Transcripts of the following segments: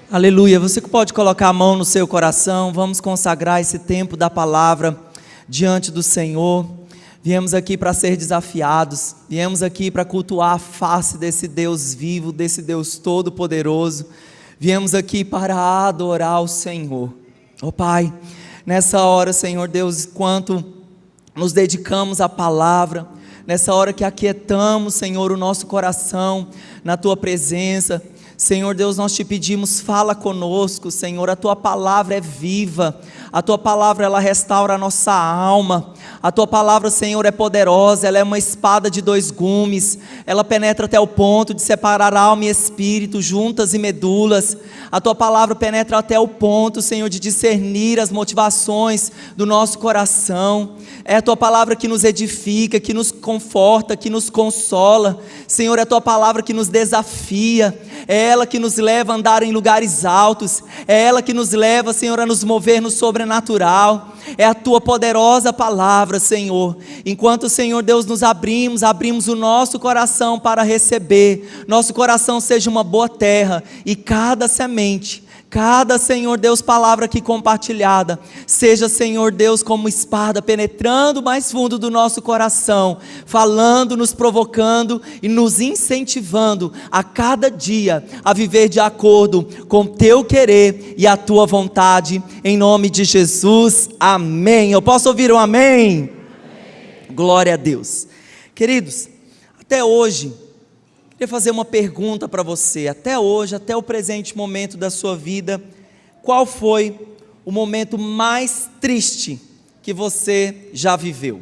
Aleluia, você que pode colocar a mão no seu coração, vamos consagrar esse tempo da palavra diante do Senhor. Viemos aqui para ser desafiados, viemos aqui para cultuar a face desse Deus vivo, desse Deus todo-poderoso, viemos aqui para adorar o Senhor. Ó Pai, nessa hora, Senhor Deus, enquanto nos dedicamos à palavra, nessa hora que aquietamos, Senhor, o nosso coração na Tua presença, Senhor Deus, nós te pedimos, fala conosco, Senhor, a Tua palavra é viva, a Tua palavra ela restaura a nossa alma, a Tua palavra, Senhor, é poderosa, ela é uma espada de dois gumes, ela penetra até o ponto de separar alma e espírito, juntas e medulas, a Tua palavra penetra até o ponto, Senhor, de discernir as motivações do nosso coração, é a Tua palavra que nos edifica, que nos conforta, que nos consola, Senhor, é a Tua palavra que nos desafia, é ela que nos leva a andar em lugares altos, é ela que nos leva, Senhor, a nos mover no sobrenatural, é a Tua poderosa palavra, Senhor, enquanto, Senhor Deus, nos abrimos o nosso coração para receber, nosso coração seja uma boa terra, e cada semente, cada, Senhor Deus, palavra aqui compartilhada, seja, Senhor Deus, como espada, penetrando mais fundo do nosso coração, falando, nos provocando e nos incentivando a cada dia a viver de acordo com o Teu querer e a Tua vontade, em nome de Jesus, amém. Eu posso ouvir um amém? Amém. Glória a Deus. Queridos, até hoje, queria fazer uma pergunta para você, até hoje, até o presente momento da sua vida, qual foi o momento mais triste que você já viveu?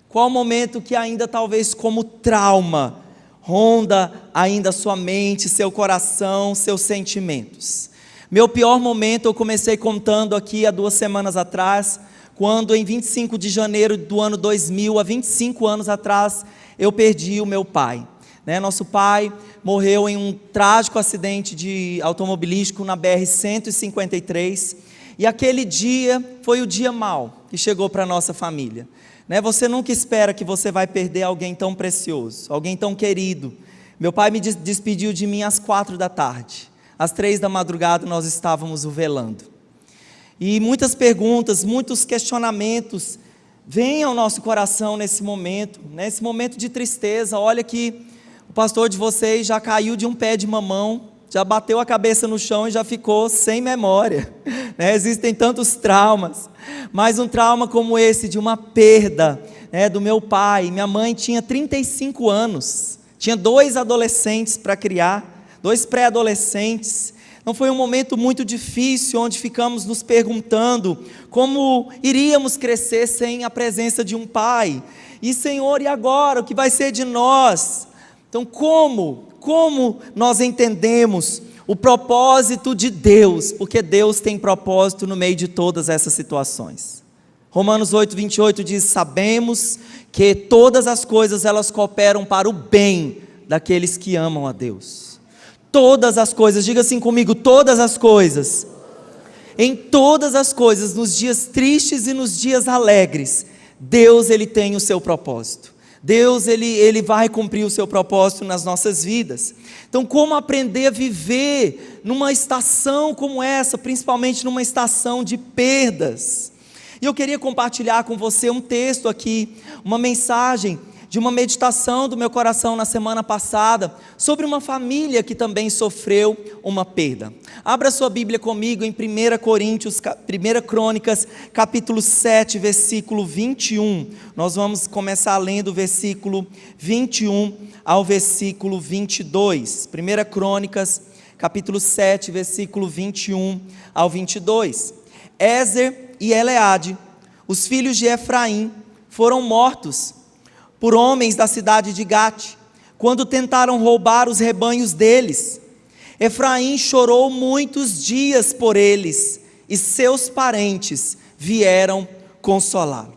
Qual o momento que ainda talvez como trauma, ronda ainda sua mente, seu coração, seus sentimentos? Meu pior momento eu comecei contando aqui há 2 semanas atrás, quando em 25 de janeiro do ano 2000, há 25 anos atrás, eu perdi o meu pai. Nosso pai morreu em um trágico acidente automobilístico na BR-153, e aquele dia foi o dia mau que chegou para a nossa família. Você nunca espera que você vai perder alguém tão precioso, alguém tão querido. Meu pai me despediu de mim às 4 da tarde, às 3 da madrugada nós estávamos o velando, e muitas perguntas, muitos questionamentos vêm ao nosso coração nesse momento de tristeza. Olha que o pastor de vocês já caiu de um pé de mamão, já bateu a cabeça no chão e já ficou sem memória, Existem tantos traumas, mas um trauma como esse de uma perda, do meu pai. Minha mãe tinha 35 anos, tinha 2 adolescentes para criar, 2 pré-adolescentes. Então foi um momento muito difícil, onde ficamos nos perguntando como iríamos crescer sem a presença de um pai, e Senhor, e agora, o que vai ser de nós? Então como nós entendemos o propósito de Deus, porque Deus tem propósito no meio de todas essas situações. Romanos 8:28 diz: sabemos que todas as coisas elas cooperam para o bem daqueles que amam a Deus. Todas as coisas, diga assim comigo, todas as coisas. Em todas as coisas, nos dias tristes e nos dias alegres, Deus ele tem o seu propósito. Deus ele vai cumprir o seu propósito nas nossas vidas. Então, como aprender a viver numa estação como essa, principalmente numa estação de perdas? E eu queria compartilhar com você um texto aqui, uma mensagem de uma meditação do meu coração na semana passada, sobre uma família que também sofreu uma perda. Abra sua Bíblia comigo em 1 Crônicas, capítulo 7, versículo 21. Nós vamos começar lendo o versículo 21 ao versículo 22. 1 Crônicas, capítulo 7, versículo 21 ao 22. Ézer e Eleade, os filhos de Efraim, foram mortos por homens da cidade de Gate, quando tentaram roubar os rebanhos deles. Efraim chorou muitos dias por eles, e seus parentes vieram consolá-lo.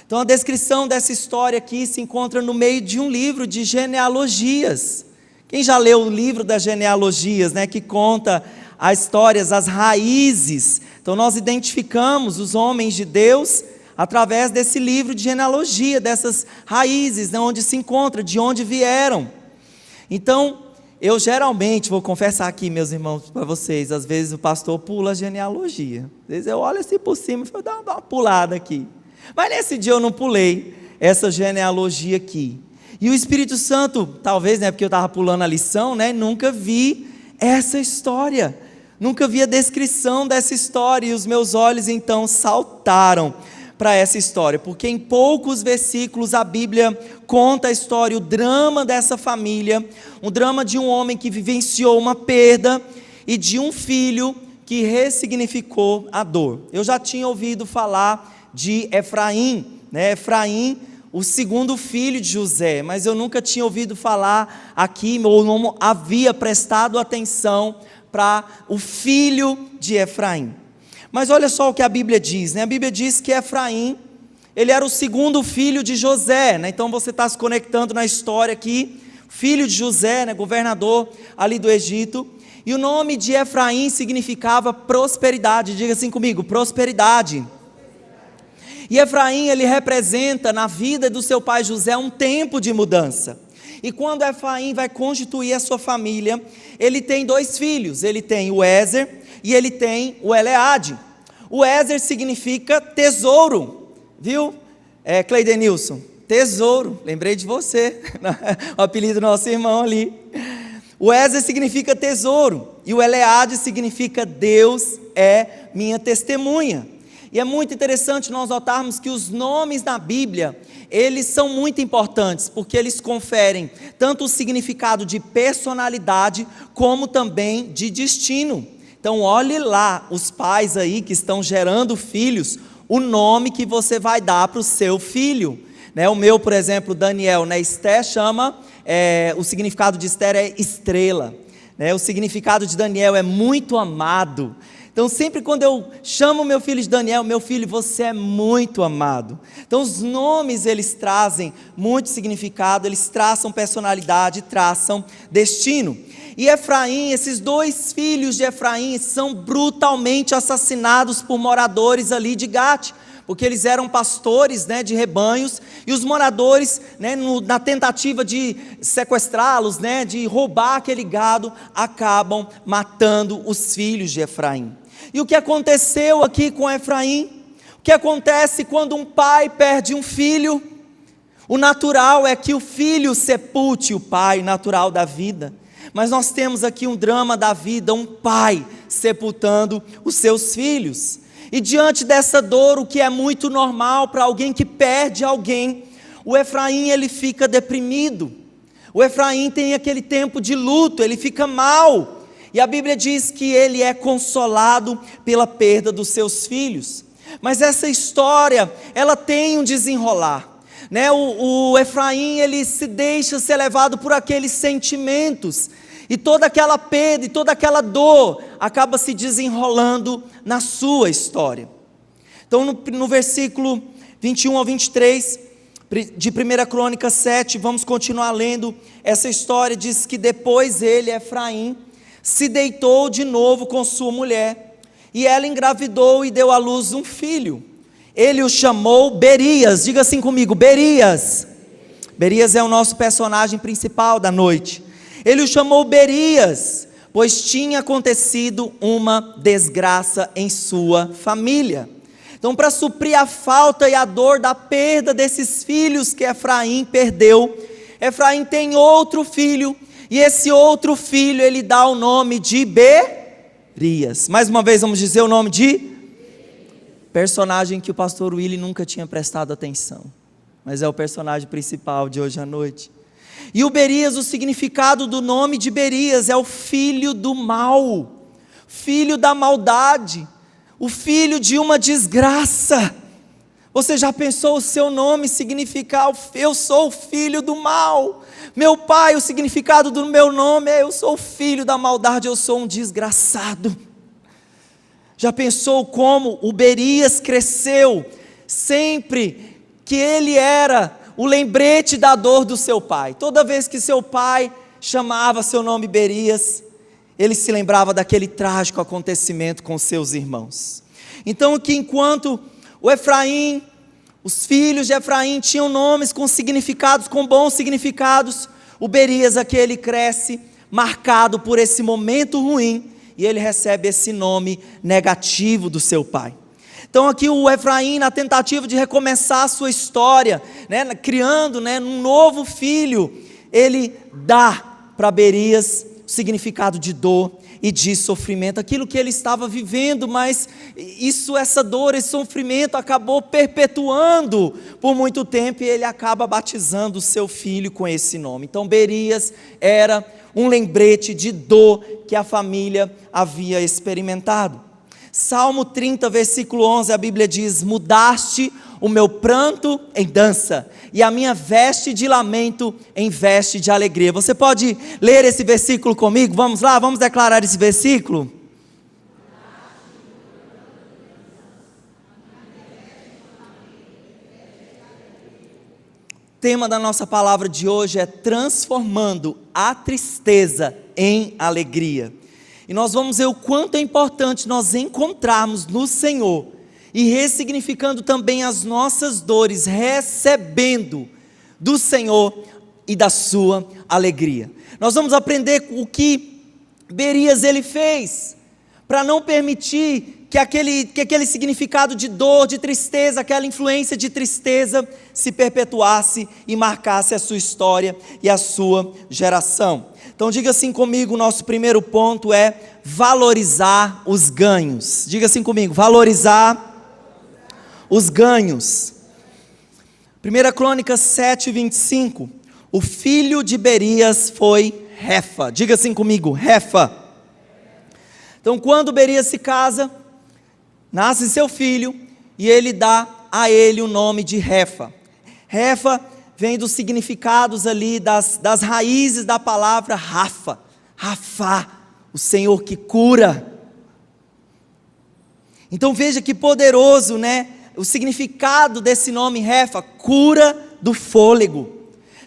Então a descrição dessa história aqui se encontra no meio de um livro de genealogias. Quem já leu o livro das genealogias, que conta as histórias, as raízes? Então nós identificamos os homens de Deus através desse livro de genealogia, dessas raízes, onde se encontra, de onde vieram. Então, eu geralmente, vou confessar aqui, meus irmãos, para vocês, às vezes o pastor pula a genealogia. Às vezes eu olho assim por cima e vou dar uma pulada aqui. Mas nesse dia eu não pulei essa genealogia aqui. E o Espírito Santo, talvez, porque eu estava pulando a lição, nunca vi essa história. Nunca vi a descrição dessa história. E os meus olhos então saltaram para essa história. Porque em poucos versículos a Bíblia conta a história, o drama dessa família. Um drama de um homem que vivenciou uma perda e de um filho que ressignificou a dor. Eu já tinha ouvido falar de Efraim, Efraim, o segundo filho de José, mas eu nunca tinha ouvido falar aqui, ou não havia prestado atenção para o filho de Efraim. Mas olha só o que a Bíblia diz, A Bíblia diz que Efraim, ele era o segundo filho de José, Então você está se conectando na história aqui, filho de José, governador ali do Egito, e o nome de Efraim significava prosperidade. Diga assim comigo, prosperidade. E Efraim, ele representa na vida do seu pai José um tempo de mudança. E quando Efraim vai constituir a sua família, ele tem dois filhos, ele tem o Ézer e ele tem o Eleade. O Ézer significa tesouro, viu, Cleidenilson? Tesouro, lembrei de você, o apelido do nosso irmão ali. O Ézer significa tesouro e o Eleade significa Deus é minha testemunha. E é muito interessante nós notarmos que os nomes na Bíblia, eles são muito importantes, porque eles conferem tanto o significado de personalidade, como também de destino. Então olhe lá, os pais aí que estão gerando filhos, o nome que você vai dar para o seu filho. O meu, por exemplo, Daniel, Esther chama, o significado de Esther é estrela. O significado de Daniel é muito amado. Então sempre quando eu chamo meu filho de Daniel, meu filho, você é muito amado. Então os nomes, eles trazem muito significado, eles traçam personalidade, traçam destino. E Efraim, esses dois filhos de Efraim são brutalmente assassinados por moradores ali de Gate, porque eles eram pastores, de rebanhos, e os moradores, na tentativa de sequestrá-los, de roubar aquele gado, acabam matando os filhos de Efraim. E o que aconteceu aqui com Efraim? O que acontece quando um pai perde um filho? O natural é que o filho sepulte o pai, natural da vida. Mas nós temos aqui um drama da vida, um pai sepultando os seus filhos. E diante dessa dor, o que é muito normal para alguém que perde alguém, o Efraim, ele fica deprimido. O Efraim tem aquele tempo de luto, ele fica mal. E a Bíblia diz que ele é consolado pela perda dos seus filhos. Mas essa história, ela tem um desenrolar. O Efraim, ele se deixa ser levado por aqueles sentimentos. E toda aquela perda e toda aquela dor acaba se desenrolando na sua história. Então no versículo 21 ao 23 de 1 Crônicas 7, vamos continuar lendo essa história. Diz que depois ele, Efraim, se deitou de novo com sua mulher, e ela engravidou e deu à luz um filho. Ele o chamou Berias. Diga assim comigo, Berias. Berias é o nosso personagem principal da noite. Ele o chamou Berias, pois tinha acontecido uma desgraça em sua família. Então, para suprir a falta e a dor da perda desses filhos que Efraim perdeu, Efraim tem outro filho, e esse outro filho, ele dá o nome de Berias. Mais uma vez vamos dizer o nome de personagem que o pastor Willy nunca tinha prestado atenção, mas é o personagem principal de hoje à noite. E o Berias, o significado do nome de Berias é o filho do mal, filho da maldade, o filho de uma desgraça. Você já pensou o seu nome significar eu sou o filho do mal? Meu pai, o significado do meu nome é eu sou o filho da maldade, eu sou um desgraçado. Já pensou como o Berias cresceu, sempre que ele era o lembrete da dor do seu pai? Toda vez que seu pai chamava seu nome Berias, ele se lembrava daquele trágico acontecimento com seus irmãos. Então que enquanto o Efraim, os filhos de Efraim tinham nomes com significados, com bons significados, o Berias aqui ele cresce marcado por esse momento ruim, e ele recebe esse nome negativo do seu pai. Então aqui o Efraim, na tentativa de recomeçar a sua história, criando um novo filho, ele dá para Berias o significado de dor e de sofrimento, aquilo que ele estava vivendo, mas essa dor, esse sofrimento acabou perpetuando por muito tempo, e ele acaba batizando o seu filho com esse nome. Então Berias era um lembrete de dor que a família havia experimentado. Salmo 30, versículo 11, a Bíblia diz: mudaste o meu pranto em dança, e a minha veste de lamento em veste de alegria. Você pode ler esse versículo comigo? Vamos lá, vamos declarar esse versículo? O tema da nossa palavra de hoje é transformando a tristeza em alegria. E nós vamos ver o quanto é importante nós encontrarmos no Senhor e ressignificando também as nossas dores, recebendo do Senhor e da sua alegria. Nós vamos aprender o que Berias ele fez para não permitir que aquele significado de dor, de tristeza, aquela influência de tristeza se perpetuasse e marcasse a sua história e a sua geração. Então diga assim comigo, o nosso primeiro ponto é valorizar os ganhos. Diga assim comigo, valorizar os ganhos. 1 Crônicas 7, 25, o filho de Berias foi Refa. Diga assim comigo, Refa. Então quando Berias se casa, nasce seu filho, e ele dá a ele o nome de Refa. Refa vem dos significados ali, das raízes da palavra Rafa, Rafá, o Senhor que cura. Então veja que poderoso, o significado desse nome Refa, cura do fôlego.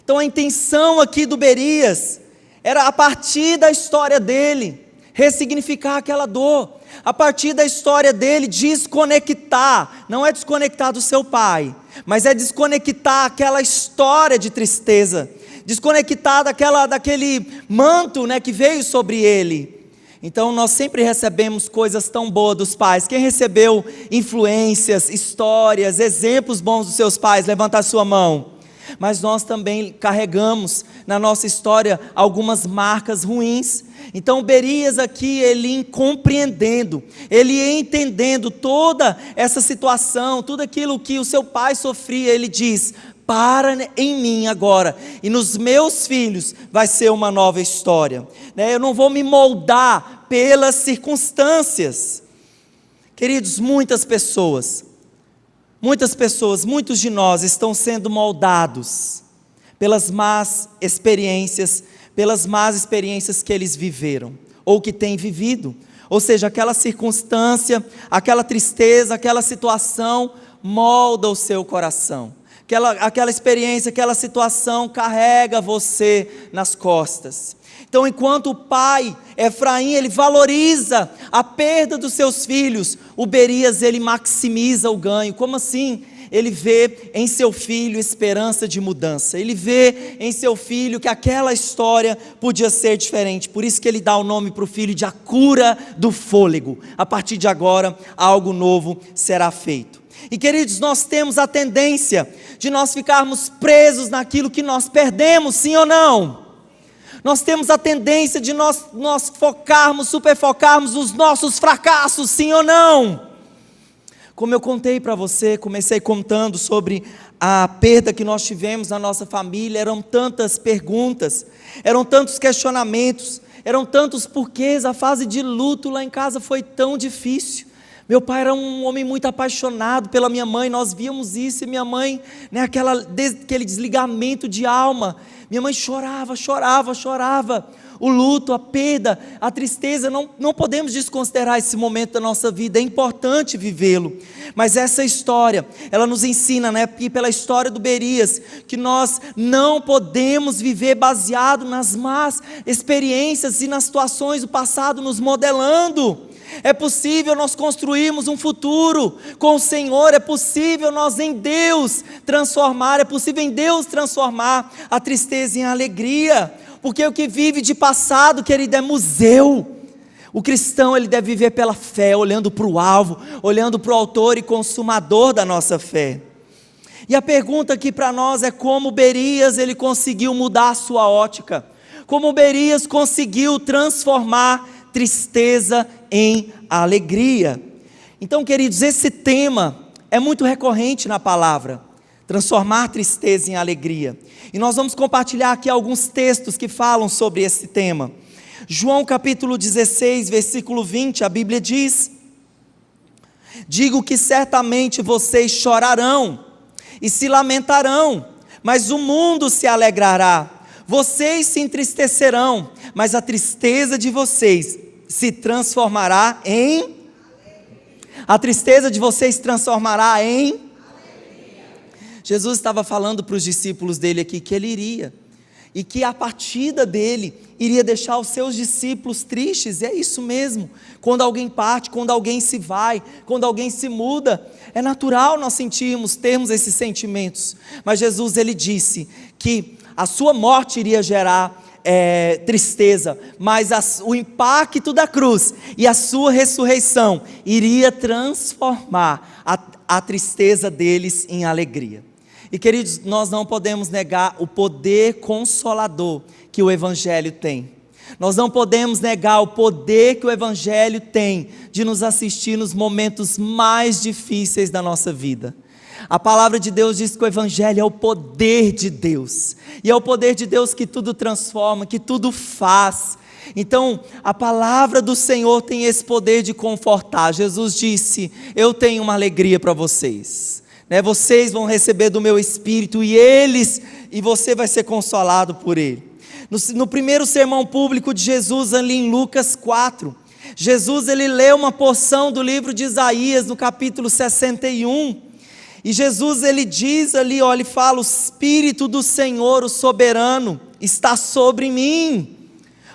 Então a intenção aqui do Berias, era a partir da história dele, ressignificar aquela dor, a partir da história dele, desconectar, não é desconectar do seu pai, mas é desconectar aquela história de tristeza, desconectar daquele manto que veio sobre ele. Então nós sempre recebemos coisas tão boas dos pais. Quem recebeu influências, histórias, exemplos bons dos seus pais, levanta a sua mão. Mas nós também carregamos na nossa história algumas marcas ruins. Então Berias aqui, ele compreendendo, ele entendendo toda essa situação, tudo aquilo que o seu pai sofria, ele diz: para em mim agora, e nos meus filhos vai ser uma nova história. Eu não vou me moldar pelas circunstâncias. Queridos, muitas pessoas, muitos de nós estão sendo moldados pelas más experiências que eles viveram, ou que têm vivido. Ou seja, aquela circunstância, aquela tristeza, aquela situação molda o seu coração. Aquela experiência, aquela situação carrega você nas costas. Então enquanto o pai, Efraim, ele valoriza a perda dos seus filhos, o Berias, ele maximiza o ganho. Como assim? Ele vê em seu filho esperança de mudança, ele vê em seu filho que aquela história podia ser diferente, por isso que ele dá o nome para o filho de a cura do fôlego. A partir de agora, algo novo será feito. E queridos, nós temos a tendência de nós ficarmos presos naquilo que nós perdemos, sim ou não? Nós temos a tendência de nós superfocarmos nos nossos fracassos, sim ou não? Como eu contei para você, comecei contando sobre a perda que nós tivemos na nossa família, eram tantas perguntas, eram tantos questionamentos, eram tantos porquês, a fase de luto lá em casa foi tão difícil. Meu pai era um homem muito apaixonado pela minha mãe, nós víamos isso, e minha mãe, aquele desligamento de alma, minha mãe chorava, o luto, a perda, a tristeza, não podemos desconsiderar esse momento da nossa vida, é importante vivê-lo, mas essa história, ela nos ensina, e pela história do Berias, que nós não podemos viver baseado nas más experiências e nas situações do passado nos modelando. É possível nós construirmos um futuro com o Senhor, é possível nós em Deus transformar a tristeza em alegria. porque o que vive de passado, querido, é museu. O cristão, ele deve viver pela fé, olhando para o alvo, olhando para o autor e consumador da nossa fé. E a pergunta aqui para nós é como Berias ele conseguiu mudar a sua ótica, como Berias conseguiu transformar tristeza em alegria. Então, queridos, esse tema é muito recorrente na palavra, transformar tristeza em alegria. E nós vamos compartilhar aqui alguns textos que falam sobre esse tema. João capítulo 16, versículo 20, a Bíblia diz: digo que certamente vocês chorarão e se lamentarão, mas o mundo se alegrará. Vocês se entristecerão, mas a tristeza de vocês se transformará em... A tristeza de vocês se transformará em... Jesus estava falando para os discípulos dele aqui que ele iria, e que a partida dele iria deixar os seus discípulos tristes. E é isso mesmo, quando alguém parte, quando alguém se vai, quando alguém se muda, é natural nós termos esses sentimentos. Mas Jesus, ele disse que a sua morte iria gerar tristeza, mas o impacto da cruz e a sua ressurreição iria transformar a tristeza deles em alegria. E queridos, nós não podemos negar o poder consolador que o Evangelho tem. Nós não podemos negar o poder que o Evangelho tem de nos assistir nos momentos mais difíceis da nossa vida. A palavra de Deus diz que o Evangelho é o poder de Deus, e é o poder de Deus que tudo transforma, que tudo faz. Então, a palavra do Senhor tem esse poder de confortar. Jesus disse: eu tenho uma alegria para vocês, vocês vão receber do meu Espírito, e você vai ser consolado por Ele. No primeiro sermão público de Jesus, ali em Lucas 4, Jesus ele lê uma porção do livro de Isaías, no capítulo 61, e Jesus ele diz ali, ele fala: o Espírito do Senhor, o soberano, está sobre mim,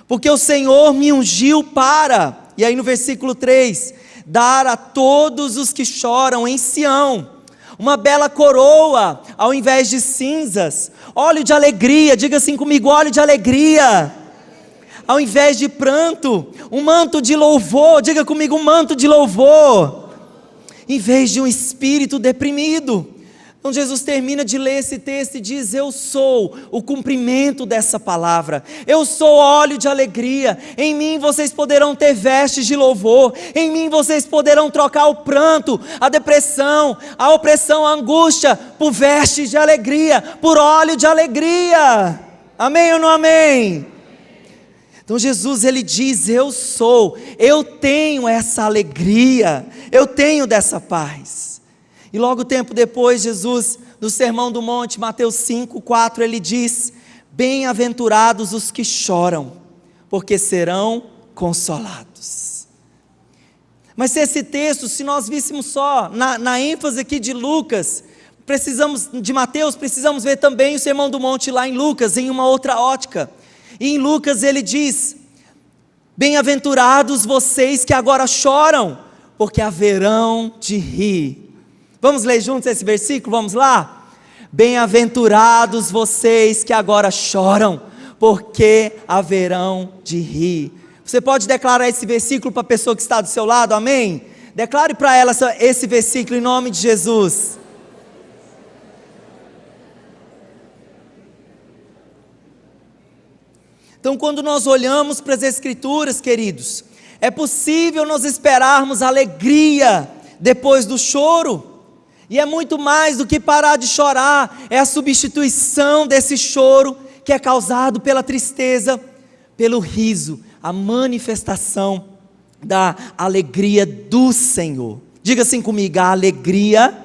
porque o Senhor me ungiu para, e aí no versículo 3, dar a todos os que choram em Sião uma bela coroa, ao invés de cinzas, óleo de alegria, diga assim comigo: óleo de alegria, ao invés de pranto, um manto de louvor, diga comigo: um manto de louvor, em vez de um espírito deprimido. Então Jesus termina de ler esse texto e diz: eu sou o cumprimento dessa palavra, eu sou óleo de alegria, em mim vocês poderão ter vestes de louvor, em mim vocês poderão trocar o pranto, a depressão, a opressão, a angústia, por vestes de alegria, por óleo de alegria. Amém ou não amém? Então Jesus ele diz: eu tenho essa alegria, eu tenho dessa paz. E logo tempo depois, Jesus, no Sermão do Monte, Mateus 5:4, ele diz: bem-aventurados os que choram, porque serão consolados. Mas se esse texto, se nós víssemos só na ênfase aqui de Lucas, de Mateus, precisamos ver também o Sermão do Monte lá em Lucas, em uma outra ótica. E em Lucas ele diz: bem-aventurados vocês que agora choram, porque haverão de rir. Vamos ler juntos esse versículo? Vamos lá? Bem-aventurados vocês que agora choram, porque haverão de rir. Você pode declarar esse versículo para a pessoa que está do seu lado? Amém? Declare para ela esse versículo em nome de Jesus. Então, quando nós olhamos para as Escrituras, queridos, é possível nós esperarmos alegria depois do choro. E é muito mais do que parar de chorar, é a substituição desse choro que é causado pela tristeza, pelo riso, a manifestação da alegria do Senhor. Diga assim comigo: a alegria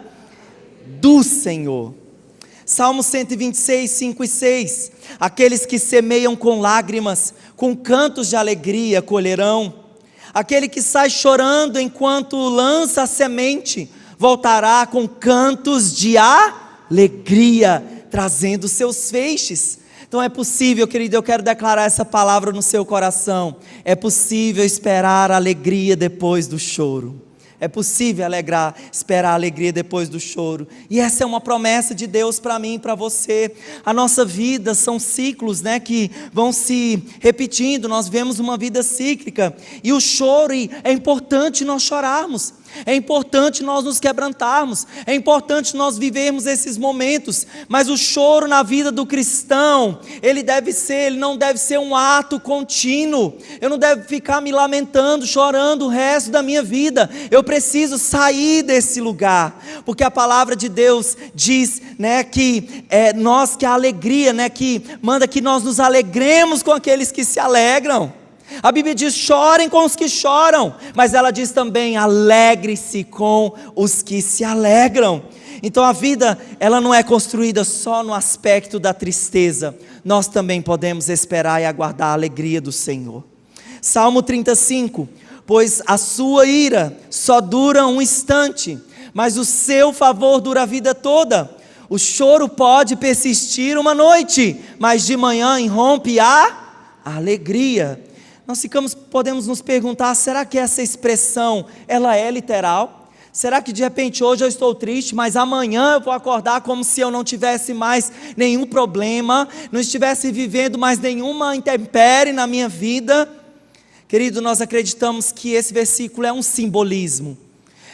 do Senhor. Salmo 126, 5 e 6, aqueles que semeiam com lágrimas, com cantos de alegria colherão. Aquele que sai chorando enquanto lança a semente, voltará com cantos de alegria, trazendo seus feixes. Então é possível, querido, eu quero declarar essa palavra no seu coração, é possível esperar a alegria depois do choro. É possível esperar a alegria depois do choro. E essa é uma promessa de Deus para mim e para você. A nossa vida são ciclos, né, que vão se repetindo. Nós vivemos uma vida cíclica. E o choro, é importante nós chorarmos. É importante nós nos quebrantarmos, é importante nós vivermos esses momentos, mas o choro na vida do cristão, ele não deve ser um ato contínuo. Eu não devo ficar me lamentando, chorando o resto da minha vida. Eu preciso sair desse lugar, porque a palavra de Deus diz, né, que a alegria, né, que manda que nós nos alegremos com aqueles que se alegram. A Bíblia diz: chorem com os que choram, mas ela diz também: alegre-se com os que se alegram. Então a vida, ela não é construída só no aspecto da tristeza. Nós também podemos esperar e aguardar a alegria do Senhor. Salmo 35: pois a sua ira só dura um instante, mas o seu favor dura a vida toda. O choro pode persistir uma noite, mas de manhã irrompe a alegria. Nós podemos nos perguntar: será que essa expressão, ela é literal? Será que de repente hoje eu estou triste, mas amanhã eu vou acordar como se eu não tivesse mais nenhum problema, não estivesse vivendo mais nenhuma intempérie na minha vida? Querido, nós acreditamos que esse versículo é um simbolismo.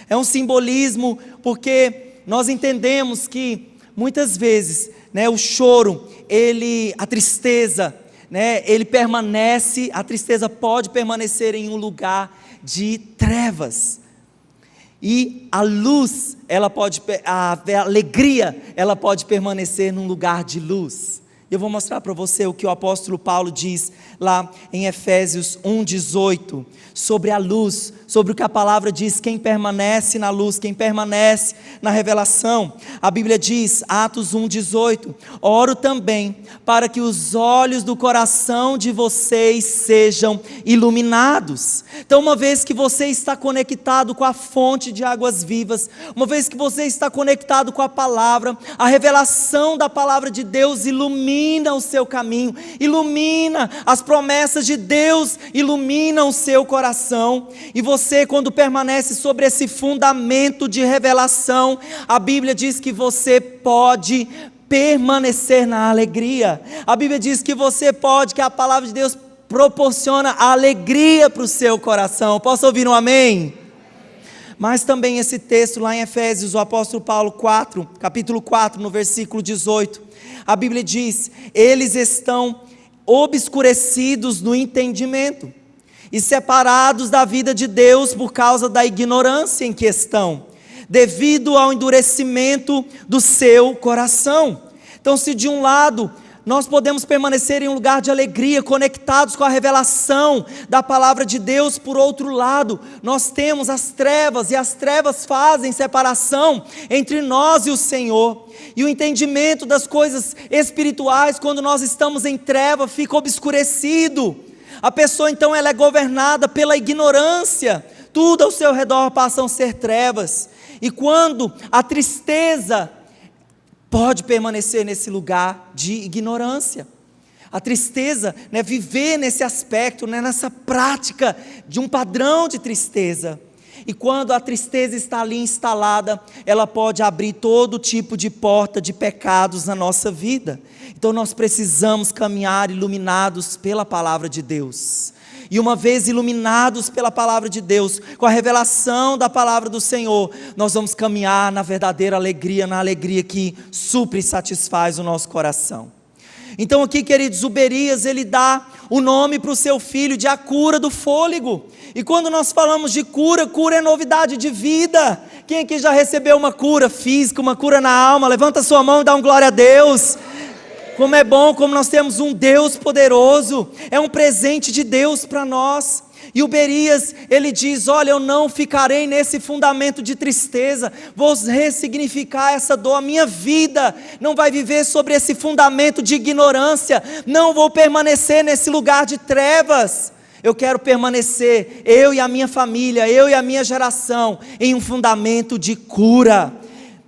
É um simbolismo porque nós entendemos que muitas vezes, né, o choro, a tristeza, né, a tristeza pode permanecer em um lugar de trevas, e a luz, a alegria, ela pode permanecer num lugar de luz. Eu vou mostrar para você o que o apóstolo Paulo diz lá em Efésios 1:18, sobre a luz, sobre o que a palavra diz, quem permanece na luz, quem permanece na revelação. A Bíblia diz, Atos 1:18, oro também para que os olhos do coração de vocês sejam iluminados. Então, uma vez que você está conectado com a fonte de águas vivas, uma vez que você está conectado com a palavra, a revelação da palavra de Deus ilumina o seu caminho, ilumina as promessas de Deus, ilumina o seu coração. E você, quando permanece sobre esse fundamento de revelação, a Bíblia diz que você pode permanecer na alegria. A Bíblia diz que que a palavra de Deus proporciona alegria para o seu coração. Posso ouvir um amém? Mas também esse texto lá em Efésios, o apóstolo Paulo capítulo 4, no versículo 18, a Bíblia diz: eles estão obscurecidos no entendimento e separados da vida de Deus por causa da ignorância em que estão, devido ao endurecimento do seu coração. Então, se de um lado nós podemos permanecer em um lugar de alegria, conectados com a revelação da palavra de Deus, por outro lado, nós temos as trevas, e as trevas fazem separação entre nós e o Senhor. E o entendimento das coisas espirituais, quando nós estamos em treva, fica obscurecido. A pessoa então ela é governada pela ignorância, tudo ao seu redor passam a ser trevas. E quando a tristeza pode permanecer nesse lugar de ignorância, a tristeza, né, viver nesse aspecto, né, nessa prática de um padrão de tristeza. E quando a tristeza está ali instalada, ela pode abrir todo tipo de porta de pecados na nossa vida. Então nós precisamos caminhar iluminados pela palavra de Deus. E uma vez iluminados pela palavra de Deus, com a revelação da palavra do Senhor, nós vamos caminhar na verdadeira alegria, na alegria que supre e satisfaz o nosso coração. Então aqui, queridos, Uberias, ele dá o nome para o seu filho de a cura do fôlego. E quando nós falamos de cura, cura é novidade de vida. Quem aqui já recebeu uma cura física, uma cura na alma? Levanta sua mão e dá um glória a Deus. Como é bom, como nós temos um Deus poderoso, é um presente de Deus para nós. E Uberias, ele diz: olha, eu não ficarei nesse fundamento de tristeza, vou ressignificar essa dor, a minha vida não vai viver sobre esse fundamento de ignorância, não vou permanecer nesse lugar de trevas, eu quero permanecer, eu e a minha família, eu e a minha geração, em um fundamento de cura.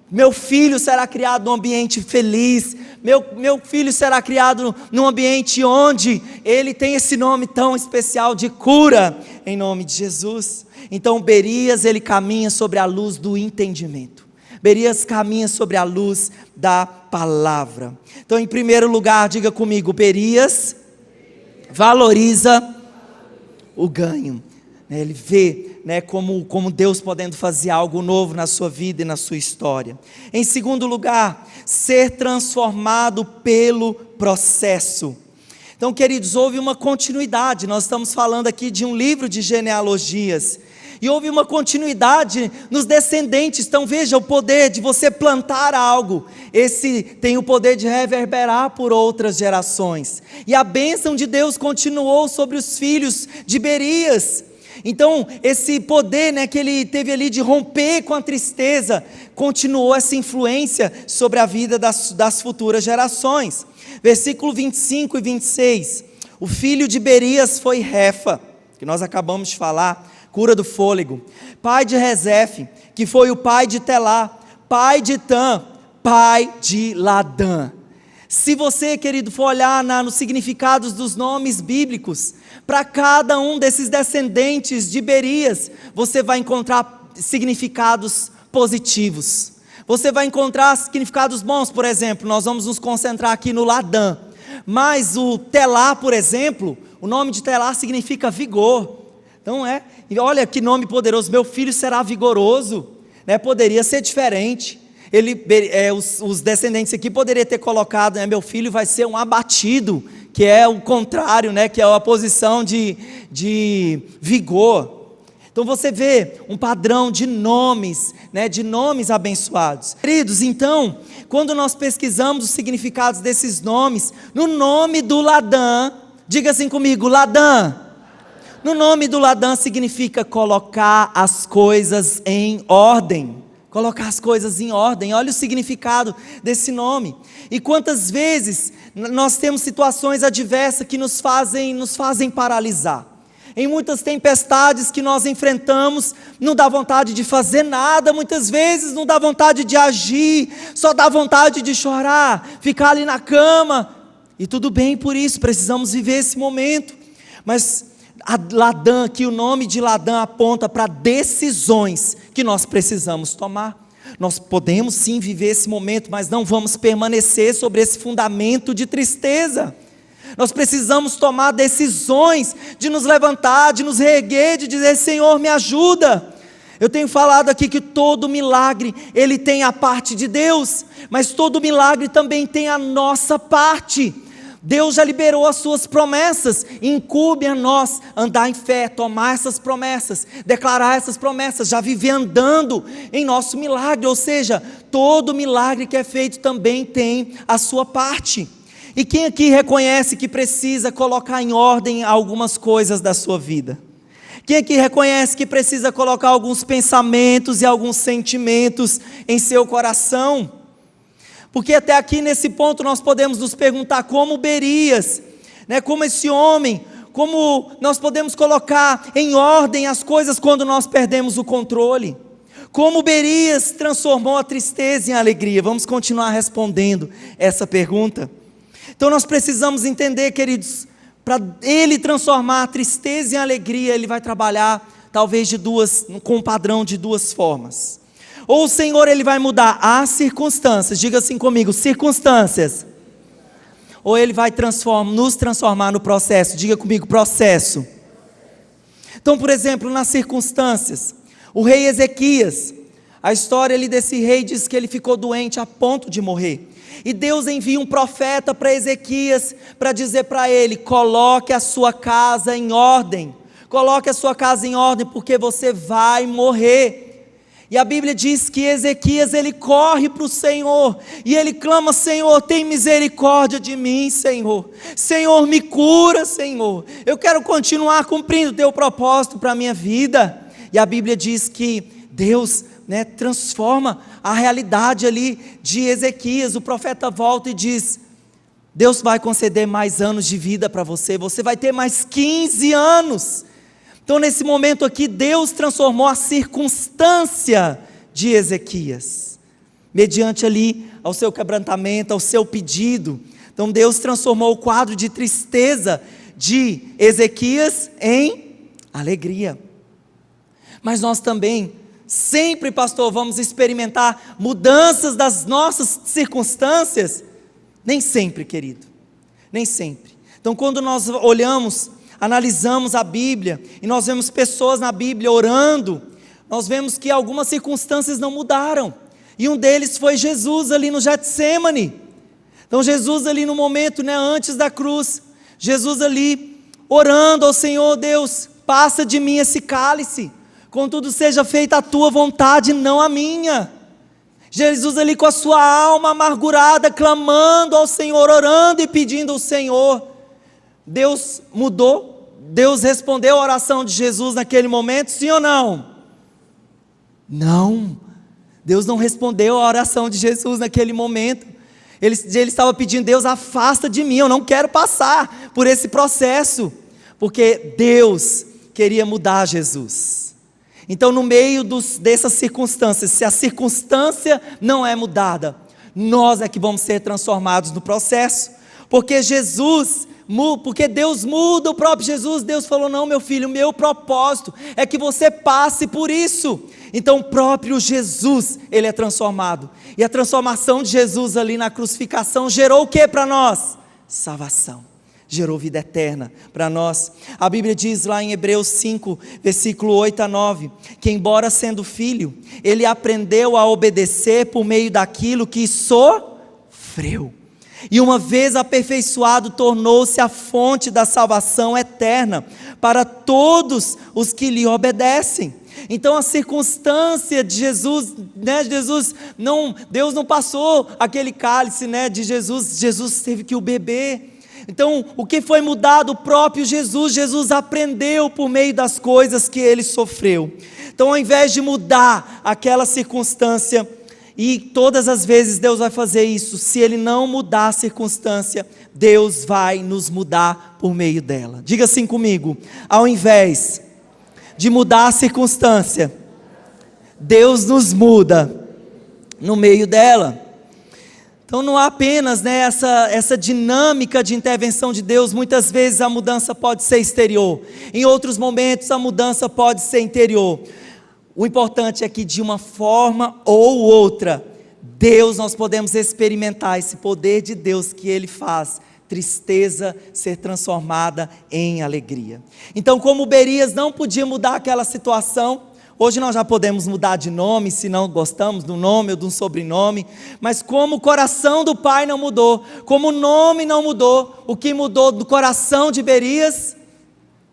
Meu filho será criado num ambiente feliz, meu filho será criado num ambiente onde ele tem esse nome tão especial de cura, em nome de Jesus. Então Berias, ele caminha sobre a luz do entendimento. Berias caminha sobre a luz da palavra. Então, em primeiro lugar, diga comigo, Berias valoriza o ganho. Ele vê, como Deus podendo fazer algo novo na sua vida e na sua história. Em segundo lugar, ser transformado pelo processo. Então, queridos, houve uma continuidade. Nós estamos falando aqui de um livro de genealogias. E houve uma continuidade nos descendentes. Então veja o poder de você plantar algo. Esse tem o poder de reverberar por outras gerações. E a bênção de Deus continuou sobre os filhos de Berias. Então esse poder, que ele teve ali de romper com a tristeza, continuou essa influência sobre a vida das futuras gerações. Versículo 25 e 26. O filho de Berias foi Refa, que nós acabamos de falar, cura do fôlego, pai de Rezefe, que foi o pai de Telá, pai de Tam, pai de Ladã. Se você, querido, for olhar nos significados dos nomes bíblicos, para cada um desses descendentes de Berias, você vai encontrar significados positivos, você vai encontrar significados bons. Por exemplo, nós vamos nos concentrar aqui no Ladã, mas o Telá, por exemplo, o nome de Telá significa vigor. Então e olha que nome poderoso, meu filho será vigoroso, poderia ser diferente. Os descendentes aqui poderiam ter colocado, meu filho vai ser um abatido, que é o contrário, que é a posição de vigor. Então você vê um padrão de nomes, de nomes abençoados. Queridos, então, quando nós pesquisamos os significados desses nomes, no nome do Ladã, diga assim comigo, Ladã. No nome do Ladã significa colocar as coisas em ordem. Colocar as coisas em ordem. Olha o significado desse nome. E quantas vezes nós temos situações adversas que nos fazem paralisar. Em muitas tempestades que nós enfrentamos, não dá vontade de fazer nada, muitas vezes não dá vontade de agir, só dá vontade de chorar, ficar ali na cama. E tudo bem por isso, precisamos viver esse momento. Mas Ladã, que o nome de Ladã aponta para decisões que nós precisamos tomar. Nós podemos sim viver esse momento, mas não vamos permanecer sobre esse fundamento de tristeza. Nós precisamos tomar decisões de nos levantar, de nos reerguer, de dizer, Senhor, me ajuda. Eu tenho falado aqui que todo milagre, ele tem a parte de Deus, mas todo milagre também tem a nossa parte. Deus já liberou as suas promessas, incumbe a nós andar em fé, tomar essas promessas, declarar essas promessas, já viver andando em nosso milagre. Ou seja, todo milagre que é feito também tem a sua parte. E quem aqui reconhece que precisa colocar em ordem algumas coisas da sua vida? Quem aqui reconhece que precisa colocar alguns pensamentos e alguns sentimentos em seu coração? Porque até aqui nesse ponto nós podemos nos perguntar como Berias, como esse homem, como nós podemos colocar em ordem as coisas quando nós perdemos o controle. Como Berias transformou a tristeza em alegria. Vamos continuar respondendo essa pergunta. Então nós precisamos entender, queridos, para ele transformar a tristeza em alegria, ele vai trabalhar talvez com um padrão de duas formas. Ou o Senhor ele vai mudar as circunstâncias, diga assim comigo, circunstâncias. Ou ele vai nos transformar no processo, diga comigo, processo. Então, por exemplo, nas circunstâncias, o rei Ezequias, a história ali desse rei diz que ele ficou doente a ponto de morrer. E Deus envia um profeta para Ezequias, para dizer para ele, coloque a sua casa em ordem. Coloque a sua casa em ordem, porque você vai morrer. E a Bíblia diz que Ezequias, ele corre para o Senhor, e ele clama, Senhor, tem misericórdia de mim, Senhor. Senhor, me cura, Senhor. Eu quero continuar cumprindo o teu propósito para a minha vida. E a Bíblia diz que Deus transforma a realidade ali de Ezequias. O profeta volta e diz, Deus vai conceder mais anos de vida para você, você vai ter mais 15 anos. Então nesse momento aqui, Deus transformou a circunstância de Ezequias, mediante ali ao seu quebrantamento, ao seu pedido. Então Deus transformou o quadro de tristeza de Ezequias em alegria. Mas nós também, sempre, pastor, vamos experimentar mudanças das nossas circunstâncias? Nem sempre, querido, nem sempre. Então quando nós olhamos, analisamos a Bíblia, e nós vemos pessoas na Bíblia orando, nós vemos que algumas circunstâncias não mudaram, e um deles foi Jesus ali no Getsêmani. Então Jesus ali no momento, antes da cruz, Jesus ali orando ao Senhor: Deus, passa de mim esse cálice, contudo seja feita a tua vontade, não a minha. Jesus ali com a sua alma amargurada, clamando ao Senhor, orando e pedindo ao Senhor. Deus mudou? Deus respondeu a oração de Jesus naquele momento, sim ou não? Não, Deus não respondeu a oração de Jesus naquele momento. Ele estava pedindo: Deus, afasta de mim, eu não quero passar por esse processo, porque Deus queria mudar Jesus. Então no meio dessas circunstâncias, se a circunstância não é mudada, nós é que vamos ser transformados no processo, porque Deus muda o próprio Jesus. Deus falou: não, meu filho, o meu propósito é que você passe por isso. Então o próprio Jesus, ele é transformado, e a transformação de Jesus ali na crucificação gerou o que para nós? Salvação, gerou vida eterna para nós. A Bíblia diz lá em Hebreus 5, versículo 8 a 9, que embora sendo filho, ele aprendeu a obedecer por meio daquilo que sofreu, e uma vez aperfeiçoado, tornou-se a fonte da salvação eterna para todos os que lhe obedecem. Então a circunstância de Jesus, Deus não passou aquele cálice, de Jesus teve que o beber. Então o que foi mudado? O próprio Jesus aprendeu por meio das coisas que ele sofreu. Então ao invés de mudar aquela circunstância, e todas as vezes Deus vai fazer isso, se Ele não mudar a circunstância, Deus vai nos mudar por meio dela. Diga assim comigo: ao invés de mudar a circunstância, Deus nos muda no meio dela. Então não há apenas essa dinâmica de intervenção de Deus. Muitas vezes a mudança pode ser exterior, em outros momentos a mudança pode ser interior. O importante é que de uma forma ou outra, nós podemos experimentar esse poder de Deus que Ele faz tristeza ser transformada em alegria. Então, como Berias não podia mudar aquela situação, hoje nós já podemos mudar de nome, se não gostamos do nome ou do sobrenome, mas como o coração do pai não mudou, como o nome não mudou, o que mudou do coração de Berias?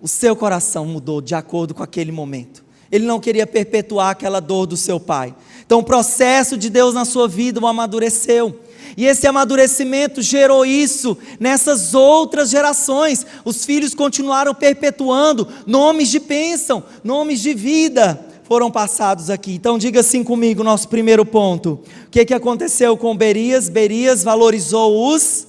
O seu coração mudou de acordo com aquele momento. Ele não queria perpetuar aquela dor do seu pai. Então o processo de Deus na sua vida o amadureceu. E esse amadurecimento gerou isso nessas outras gerações. Os filhos continuaram perpetuando, nomes de bênção, nomes de vida foram passados aqui. Então diga assim comigo, nosso primeiro ponto. O que aconteceu com Berias? Berias valorizou os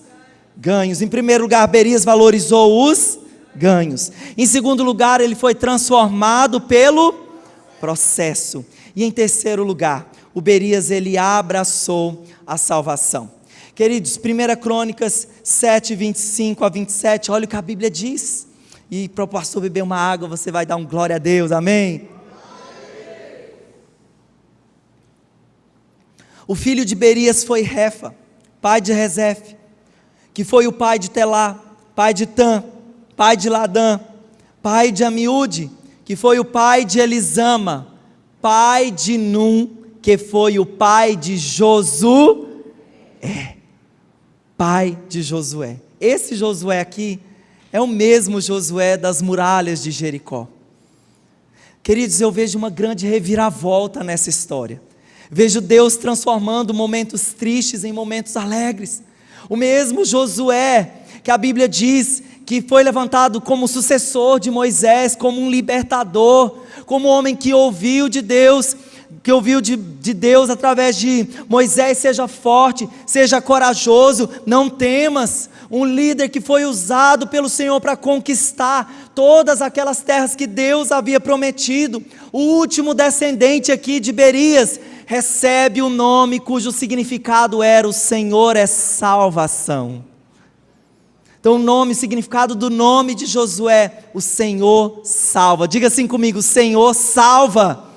ganhos. Em primeiro lugar, Berias valorizou os ganhos. Em segundo lugar, ele foi transformado pelo processo. E em terceiro lugar, o Berias, ele abraçou a salvação. Queridos, 1 Crônicas 7, 25 a 27, olha o que a Bíblia diz. E para o pastor beber uma água, você vai dar um glória a Deus, amém? O filho de Berias foi Refa, pai de Rezef, que foi o pai de Telá, pai de Tam, pai de Ladã, pai de Amiúde, que foi o pai de Elisama, pai de Num, que foi o pai de Josué, pai de Josué. Esse Josué aqui é o mesmo Josué das muralhas de Jericó. Queridos, eu vejo uma grande reviravolta nessa história. Vejo Deus transformando momentos tristes em momentos alegres. O mesmo Josué que a Bíblia diz que foi levantado como sucessor de Moisés, como um libertador, como um homem que ouviu de Deus, de Deus através de Moisés: seja forte, seja corajoso, não temas. Um líder que foi usado pelo Senhor para conquistar todas aquelas terras que Deus havia prometido. O último descendente aqui de Berias, recebe o nome cujo significado era: o Senhor é salvação. Então o significado do nome de Josué: o Senhor salva. Diga assim comigo: o Senhor salva.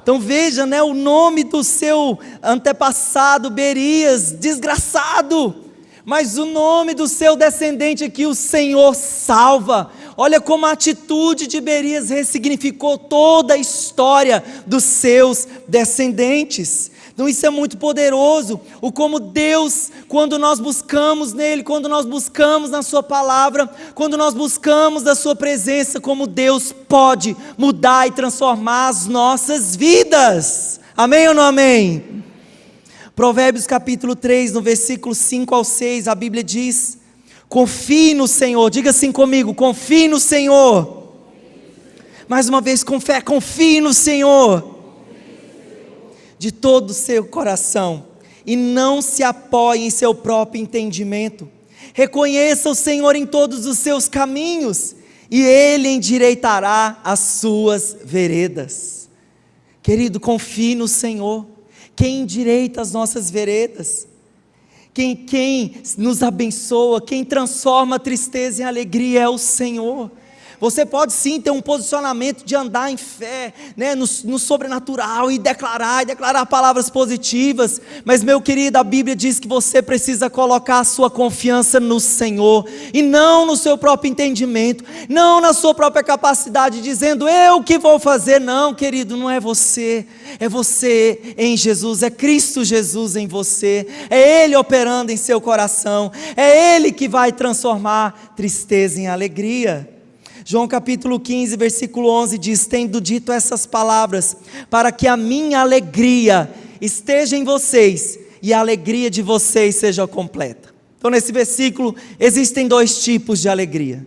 Então veja, o nome do seu antepassado Berias, desgraçado, mas o nome do seu descendente aqui: o Senhor salva. Olha como a atitude de Berias ressignificou toda a história dos seus descendentes. Então isso é muito poderoso, o como Deus, quando nós buscamos nele, quando nós buscamos na sua palavra, quando nós buscamos da sua presença, como Deus pode mudar e transformar as nossas vidas. Amém ou não amém? Provérbios capítulo 3, no versículo 5 ao 6, a Bíblia diz: confie no Senhor. Diga assim comigo: confie no Senhor. Mais uma vez com fé: confie no Senhor de todo o seu coração, e não se apoie em seu próprio entendimento. Reconheça o Senhor em todos os seus caminhos, e Ele endireitará as suas veredas. Querido, confie no Senhor. Quem endireita as nossas veredas, quem nos abençoa, quem transforma a tristeza em alegria é o Senhor. Você pode sim ter um posicionamento de andar em fé, no sobrenatural, e declarar palavras positivas, mas meu querido, a Bíblia diz que você precisa colocar a sua confiança no Senhor, e não no seu próprio entendimento, não na sua própria capacidade, dizendo: eu que vou fazer. Não, querido, não é você, é você em Jesus, é Cristo Jesus em você, é Ele operando em seu coração, é Ele que vai transformar tristeza em alegria. João capítulo 15, versículo 11 diz: tendo dito essas palavras, para que a minha alegria esteja em vocês, e a alegria de vocês seja completa. Então nesse versículo existem dois tipos de alegria.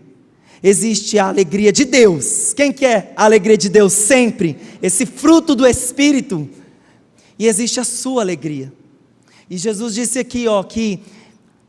Existe a alegria de Deus. Quem quer a alegria de Deus sempre? Esse fruto do Espírito. E existe a sua alegria. E Jesus disse aqui, que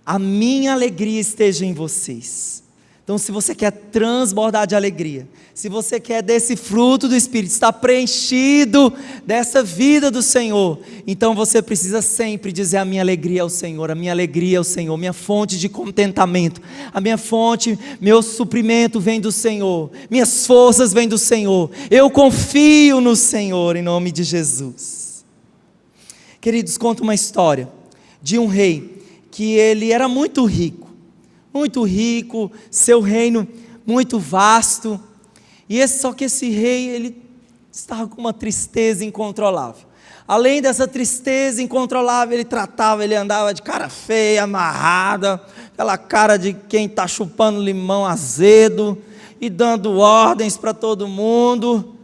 a minha alegria esteja em vocês. Então se você quer transbordar de alegria, se você quer desse fruto do Espírito, estar preenchido dessa vida do Senhor, então você precisa sempre dizer: a minha alegria é o Senhor, a minha alegria é o Senhor, minha fonte de contentamento, a minha fonte, meu suprimento vem do Senhor, minhas forças vêm do Senhor, eu confio no Senhor, em nome de Jesus. Queridos, conta uma história de um rei, que ele era muito rico, seu reino muito vasto, só que esse rei, ele estava com uma tristeza incontrolável. Além dessa tristeza incontrolável, ele andava de cara feia, amarrada, aquela cara de quem está chupando limão azedo, e dando ordens para todo mundo,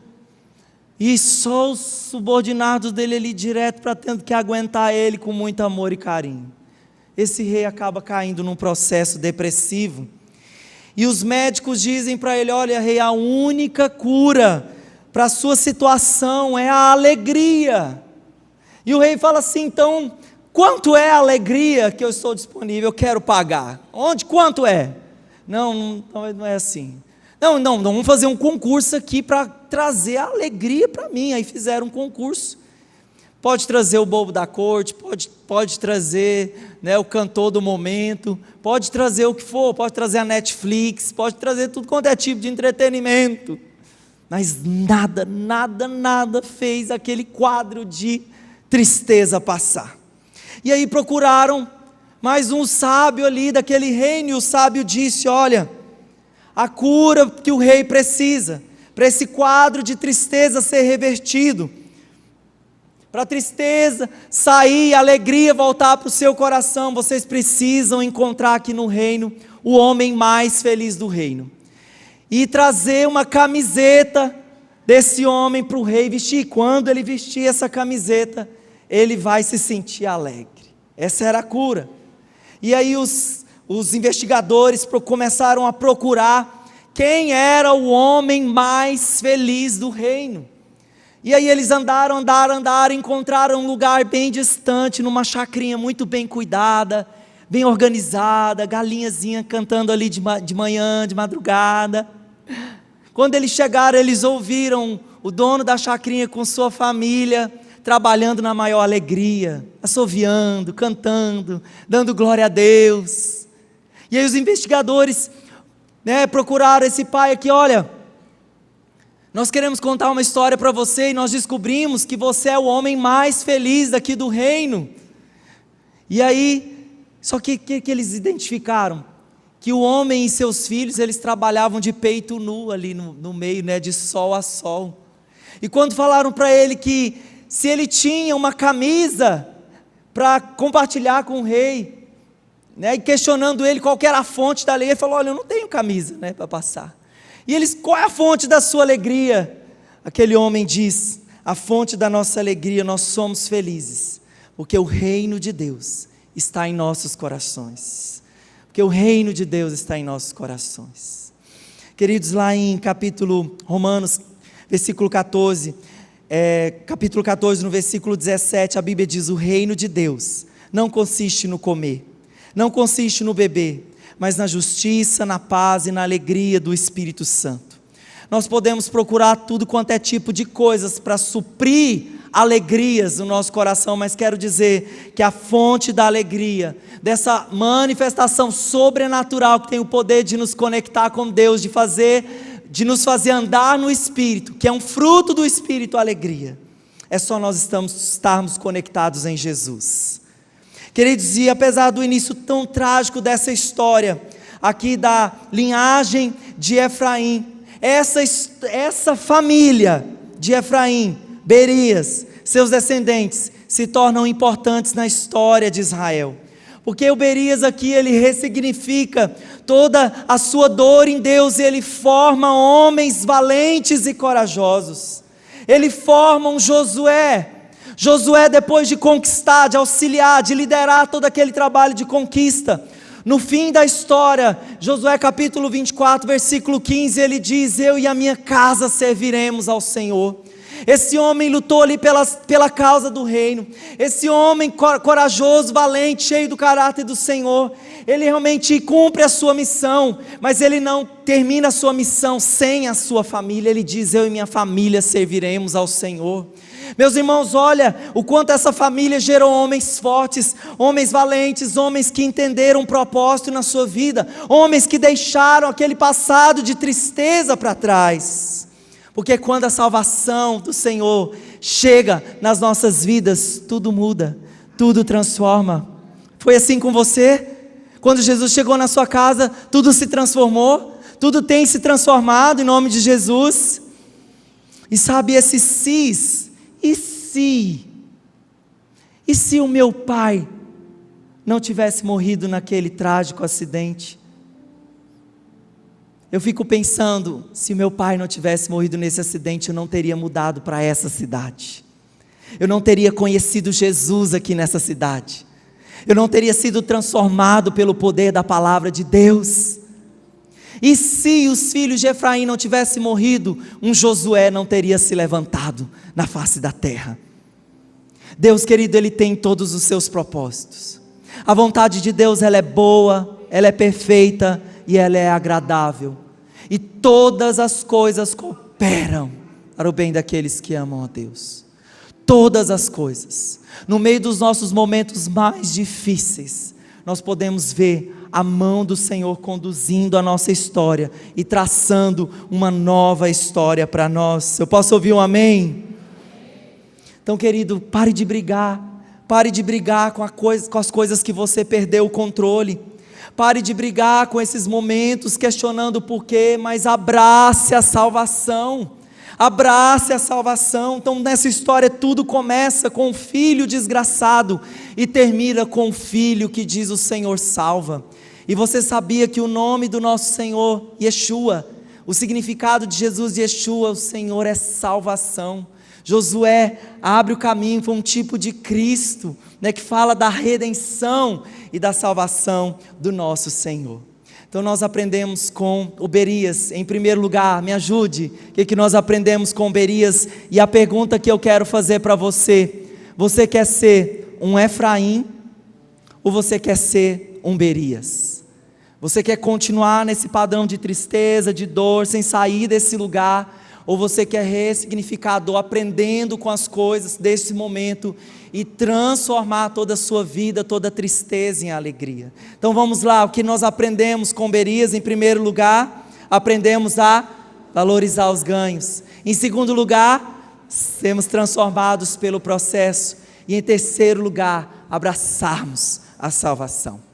e só os subordinados dele ali direto, para tendo que aguentar ele com muito amor e carinho. Esse rei acaba caindo num processo depressivo, e os médicos dizem para ele: olha, rei, a única cura para a sua situação é a alegria. E o rei fala assim: então, quanto é a alegria que eu estou disponível, eu quero pagar? Quanto é? Não é assim. Não, vamos fazer um concurso aqui para trazer a alegria para mim. Aí fizeram um concurso. Pode trazer o bobo da corte, pode trazer o cantor do momento, pode trazer o que for, pode trazer a Netflix, pode trazer tudo quanto é tipo de entretenimento, mas nada fez aquele quadro de tristeza passar. E aí procuraram mais um sábio ali daquele reino, e o sábio disse: olha, a cura que o rei precisa, para esse quadro de tristeza ser revertido, para a tristeza sair, a alegria voltar para o seu coração, vocês precisam encontrar aqui no reino o homem mais feliz do reino, e trazer uma camiseta desse homem para o rei vestir. Quando ele vestir essa camiseta, ele vai se sentir alegre. Essa era a cura. E aí os investigadores começaram a procurar quem era o homem mais feliz do reino. E aí eles andaram, encontraram um lugar bem distante, numa chacrinha muito bem cuidada, bem organizada, galinhazinha cantando ali de manhã, de madrugada. Quando eles chegaram, eles ouviram o dono da chacrinha com sua família trabalhando na maior alegria, assoviando, cantando, dando glória a Deus. E aí os investigadores, procuraram esse pai aqui: olha, nós queremos contar uma história para você, e nós descobrimos que você é o homem mais feliz daqui do reino. E aí, só que eles identificaram? Que o homem e seus filhos, eles trabalhavam de peito nu ali no meio, de sol a sol. E quando falaram para ele que se ele tinha uma camisa para compartilhar com o rei, e questionando ele qual que era a fonte da alegria, ele falou: olha, eu não tenho camisa para passar. E eles: qual é a fonte da sua alegria? Aquele homem diz: a fonte da nossa alegria, nós somos felizes, porque o reino de Deus está em nossos corações. Porque o reino de Deus está em nossos corações. Queridos, lá em Romanos, versículo 14, capítulo 14, no versículo 17, a Bíblia diz: o reino de Deus não consiste no comer, não consiste no beber, mas na justiça, na paz e na alegria do Espírito Santo. Nós podemos procurar tudo quanto é tipo de coisas para suprir alegrias no nosso coração, mas quero dizer que a fonte da alegria, dessa manifestação sobrenatural que tem o poder de nos conectar com Deus, de nos fazer andar no Espírito, que é um fruto do Espírito, a alegria, é só nós estarmos conectados em Jesus. Queridos, e apesar do início tão trágico dessa história, aqui da linhagem de Efraim, essa família de Efraim, Berias, seus descendentes, se tornam importantes na história de Israel. Porque o Berias aqui, ele ressignifica toda a sua dor em Deus, e ele forma homens valentes e corajosos. Ele forma um Josué. Josué, depois de conquistar, de auxiliar, de liderar todo aquele trabalho de conquista, no fim da história, Josué capítulo 24, versículo 15, ele diz: eu e a minha casa serviremos ao Senhor. Esse homem lutou ali pela causa do reino. Esse homem corajoso, valente, cheio do caráter do Senhor, ele realmente cumpre a sua missão, mas ele não termina a sua missão sem a sua família. Ele diz: eu e minha família serviremos ao Senhor. Meus irmãos, olha o quanto essa família gerou homens fortes, homens valentes, homens que entenderam um propósito na sua vida, homens que deixaram aquele passado de tristeza para trás. Porque quando a salvação do Senhor chega nas nossas vidas, tudo muda, tudo transforma. Foi assim com você? Quando Jesus chegou na sua casa, tudo se transformou, tudo tem se transformado em nome de Jesus. E sabe, esse cis, e se o meu pai não tivesse morrido naquele trágico acidente? Eu fico pensando, se o meu pai não tivesse morrido nesse acidente, eu não teria mudado para essa cidade, eu não teria conhecido Jesus aqui nessa cidade, eu não teria sido transformado pelo poder da palavra de Deus. E se os filhos de Efraim não tivessem morrido, um Josué não teria se levantado na face da terra. Deus querido, Ele tem todos os seus propósitos. A vontade de Deus, ela é boa, ela é perfeita e ela é agradável. E todas as coisas cooperam para o bem daqueles que amam a Deus. Todas as coisas. No meio dos nossos momentos mais difíceis, nós podemos ver a mão do Senhor conduzindo a nossa história e traçando uma nova história para nós. Eu posso ouvir um amém? Então, querido, pare de brigar com as coisas que você perdeu o controle. Pare de brigar com esses momentos questionando o porquê, mas abrace a salvação. Abrace a salvação. Então nessa história tudo começa com um filho desgraçado e termina com um filho que diz: o Senhor salva. E você sabia que o nome do nosso Senhor, Yeshua, o significado de Jesus, Yeshua, o Senhor é salvação. Josué abre o caminho para um tipo de Cristo, que fala da redenção e da salvação do nosso Senhor. Então nós aprendemos com o Berias, em primeiro lugar, me ajude, o que nós aprendemos com o Berias? E a pergunta que eu quero fazer para você: você quer ser um Efraim ou você quer ser um Berias? Você quer continuar nesse padrão de tristeza, de dor, sem sair desse lugar? Ou você quer ressignificar a dor, aprendendo com as coisas desse momento e transformar toda a sua vida, toda a tristeza em alegria. Então vamos lá, o que nós aprendemos com Berias? Em primeiro lugar, aprendemos a valorizar os ganhos. Em segundo lugar, sermos transformados pelo processo. E em terceiro lugar, abraçarmos a salvação.